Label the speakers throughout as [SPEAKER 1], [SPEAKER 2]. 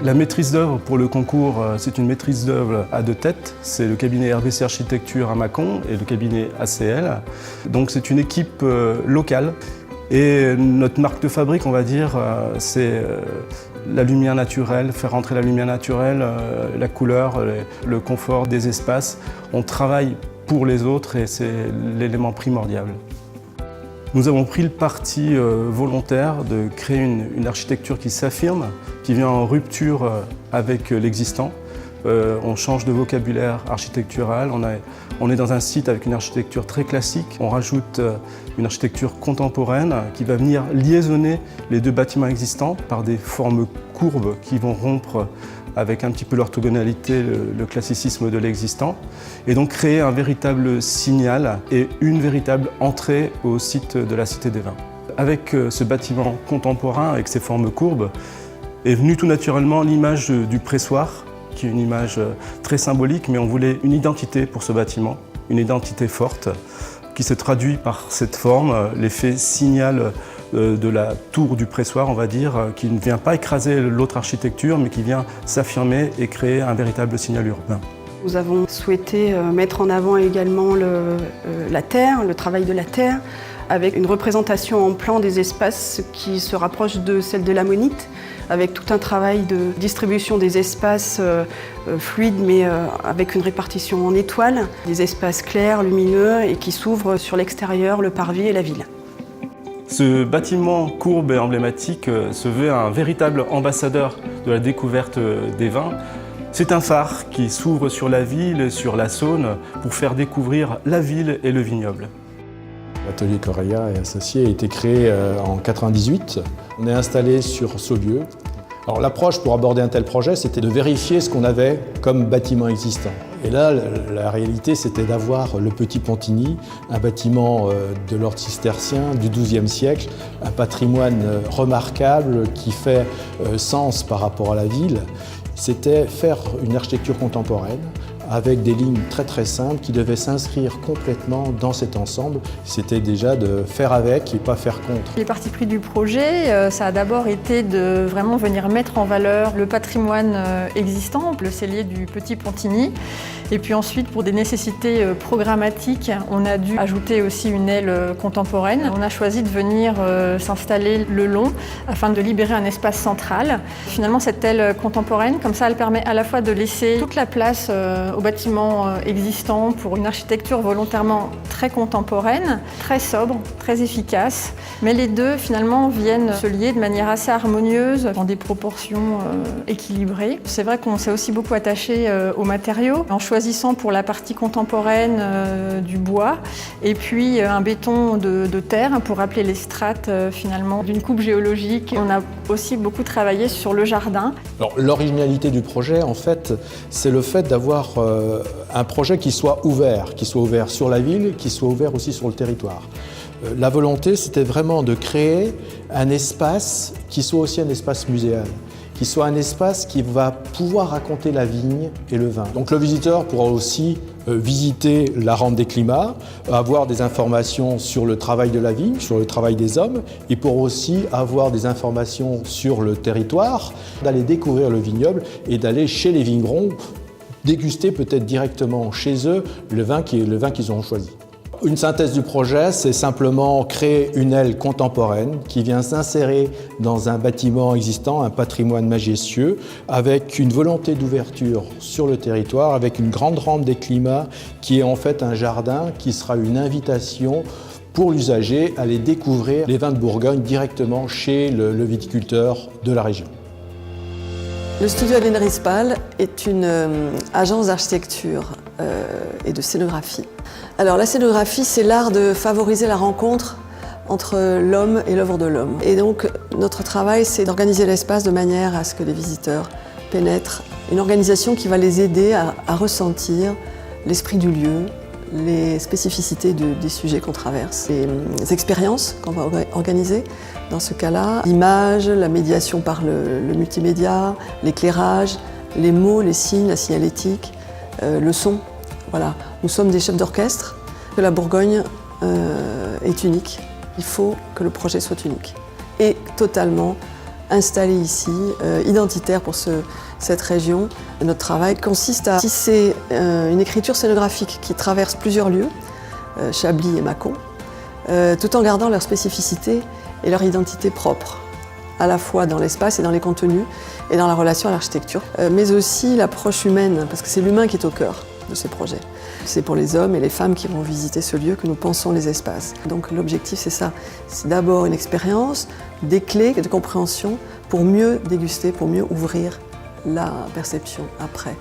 [SPEAKER 1] La maîtrise d'œuvre pour le concours, c'est une maîtrise d'œuvre à 2 têtes. C'est le cabinet RBC Architecture à Mâcon et le cabinet ACL. Donc c'est une équipe locale. Et notre marque de fabrique, on va dire, c'est la lumière naturelle, faire rentrer la lumière naturelle, la couleur, le confort des espaces. On travaille pour les autres et c'est l'élément primordial. Nous avons pris le parti volontaire de créer une architecture qui s'affirme, qui vient en rupture avec l'existant. On change de vocabulaire architectural, on est dans un site avec une architecture très classique. On rajoute une architecture contemporaine qui va venir liaisonner les 2 bâtiments existants par des formes courbes qui vont rompre avec un petit peu l'orthogonalité, le classicisme de l'existant, et donc créer un véritable signal et une véritable entrée au site de la Cité des Vins. Avec ce bâtiment contemporain, avec ses formes courbes, est venue tout naturellement l'image du pressoir, qui est une image très symbolique, mais on voulait une identité pour ce bâtiment, une identité forte, qui se traduit par cette forme, l'effet signal de la tour du pressoir, on va dire, qui ne vient pas écraser l'autre architecture, mais qui vient s'affirmer et créer un véritable signal urbain.
[SPEAKER 2] Nous avons souhaité mettre en avant également la terre, le travail de la terre, avec une représentation en plan des espaces qui se rapproche de celle de l'ammonite, avec tout un travail de distribution des espaces fluides, mais avec une répartition en étoiles, des espaces clairs, lumineux et qui s'ouvrent sur l'extérieur, le parvis et la ville.
[SPEAKER 1] Ce bâtiment courbe et emblématique se veut un véritable ambassadeur de la découverte des vins. C'est un phare qui s'ouvre sur la ville, sur la Saône, pour faire découvrir la ville et le vignoble.
[SPEAKER 3] L'atelier Correia et Associés a été créé en 1998. On est installé sur Saulieu. Alors l'approche pour aborder un tel projet, c'était de vérifier ce qu'on avait comme bâtiment existant. Et là, la réalité, c'était d'avoir le Petit Pontigny, un bâtiment de l'ordre cistercien du XIIe siècle, un patrimoine remarquable qui fait sens par rapport à la ville. C'était faire une architecture contemporaine avec des lignes très très simples qui devaient s'inscrire complètement dans cet ensemble. C'était déjà de faire avec et pas faire contre.
[SPEAKER 4] Les partis pris du projet, ça a d'abord été de vraiment venir mettre en valeur le patrimoine existant, le cellier du Petit Pontigny. Et puis ensuite, pour des nécessités programmatiques, on a dû ajouter aussi une aile contemporaine. On a choisi de venir s'installer le long afin de libérer un espace central. Finalement, cette aile contemporaine, comme ça, elle permet à la fois de laisser toute la place aux bâtiments existants pour une architecture volontairement très contemporaine, très sobre, très efficace. Mais les deux, finalement, viennent se lier de manière assez harmonieuse, dans des proportions équilibrées. C'est vrai qu'on s'est aussi beaucoup attaché aux matériaux, en choisissant pour la partie contemporaine du bois et puis un béton de terre pour rappeler les strates finalement d'une coupe géologique. On a aussi beaucoup travaillé sur le jardin.
[SPEAKER 3] Alors, l'originalité du projet, en fait, c'est le fait d'avoir un projet qui soit ouvert sur la ville, qui soit ouvert aussi sur le territoire. La volonté, c'était vraiment de créer un espace qui soit aussi un espace muséal, qui soit un espace qui va pouvoir raconter la vigne et le vin. Donc le visiteur pourra aussi visiter la rampe des climats, avoir des informations sur le travail de la vigne, sur le travail des hommes. Il pourra aussi avoir des informations sur le territoire, d'aller découvrir le vignoble et d'aller chez les vignerons, déguster peut-être directement chez eux le vin qu'ils ont choisi. Une synthèse du projet, c'est simplement créer une aile contemporaine qui vient s'insérer dans un bâtiment existant, un patrimoine majestueux, avec une volonté d'ouverture sur le territoire, avec une grande rampe des climats qui est en fait un jardin qui sera une invitation pour l'usager à aller découvrir les vins de Bourgogne directement chez le viticulteur de la région.
[SPEAKER 5] Le studio Alain Rispal est une agence d'architecture et de scénographie. Alors la scénographie, c'est l'art de favoriser la rencontre entre l'homme et l'œuvre de l'homme. Et donc notre travail, c'est d'organiser l'espace de manière à ce que les visiteurs pénètrent. Une organisation qui va les aider à ressentir l'esprit du lieu, les spécificités des sujets qu'on traverse, les expériences qu'on va organiser. Dans ce cas-là, l'image, la médiation par le multimédia, l'éclairage, les mots, les signes, la signalétique, le son. Voilà. Nous sommes des chefs d'orchestre. La Bourgogne est unique. Il faut que le projet soit unique et totalement installés ici, identitaires pour cette région. Notre travail consiste à tisser une écriture scénographique qui traverse plusieurs lieux, Chablis et Mâcon, tout en gardant leur spécificité et leur identité propre, à la fois dans l'espace et dans les contenus et dans la relation à l'architecture, mais aussi l'approche humaine, parce que c'est l'humain qui est au cœur de ces projets. C'est pour les hommes et les femmes qui vont visiter ce lieu que nous pensons les espaces. Donc l'objectif c'est ça, c'est d'abord une expérience, des clés de compréhension pour mieux déguster, pour mieux ouvrir la perception après.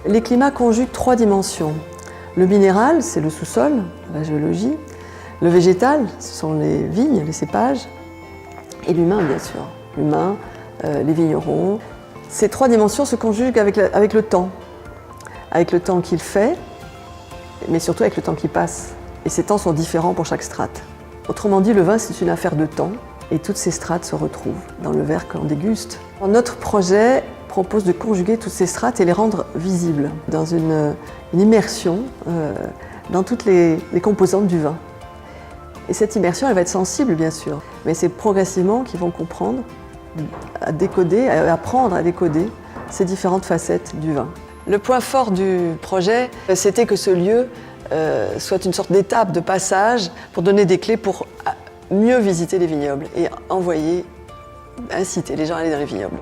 [SPEAKER 5] Les climats conjuguent 3 dimensions. Le minéral, c'est le sous-sol, la géologie. Le végétal, ce sont les vignes, les cépages. Et l'humain, bien sûr. L'humain, les vignerons. Ces 3 dimensions se conjuguent avec le temps. Avec le temps qu'il fait, mais surtout avec le temps qui passe. Et ces temps sont différents pour chaque strate. Autrement dit, le vin, c'est une affaire de temps, et toutes ces strates se retrouvent dans le verre qu'on déguste. Notre projet propose de conjuguer toutes ces strates et les rendre visibles dans une immersion dans toutes les composantes du vin. Et cette immersion, elle va être sensible, bien sûr, mais c'est progressivement qu'ils vont comprendre, à décoder, à apprendre à décoder ces différentes facettes du vin. Le point fort du projet, c'était que ce lieu soit une sorte d'étape de passage pour donner des clés pour mieux visiter les vignobles et inciter les gens à aller dans les vignobles.